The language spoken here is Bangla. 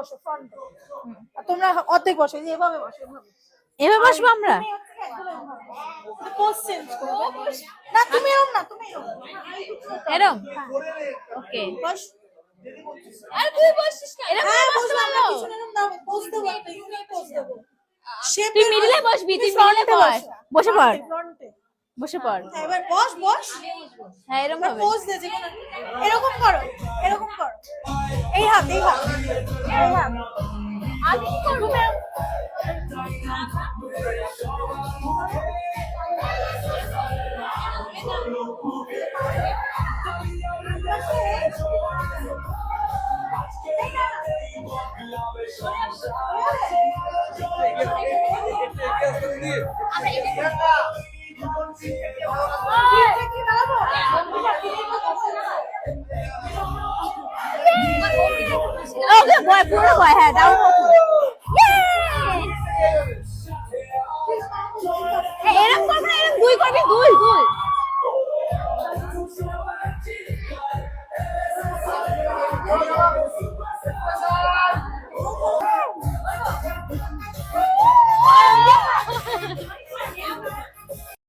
বসো ফ্রন্টে, আর তোমরা অর্ধেক বসো, এই যে এভাবে বসো, এভাবে বসবো আমরা? পোজ চেঞ্জ করবে না, তুমি এরকম না, তুমি এরকম? ওকে। বস। আর তুই বসছিস না? এরকম হ্যাঁ বসতে বসবো আমরা, পারবো? পিছনে এরকম দাও, পোজ দেবো একটা ইউনিক পোজ দেবো। তুই মিডলে বসবি, তুই মিডলে বস। বসে পড়, ফ্রন্টে। বসে পড়। এবার বস বস, হ্যাঁ এরকম এবার হবে। পোজ দে, যেকোনো এরকম করো, এরকম করো, এই হাত, এই হাত, এই হাত। আমি কি করবো? ওকে বয়, পুরো বয়, হ্যাঁ দাও। এরকম করবো না, এরকম দুই করবি, দুই দুই।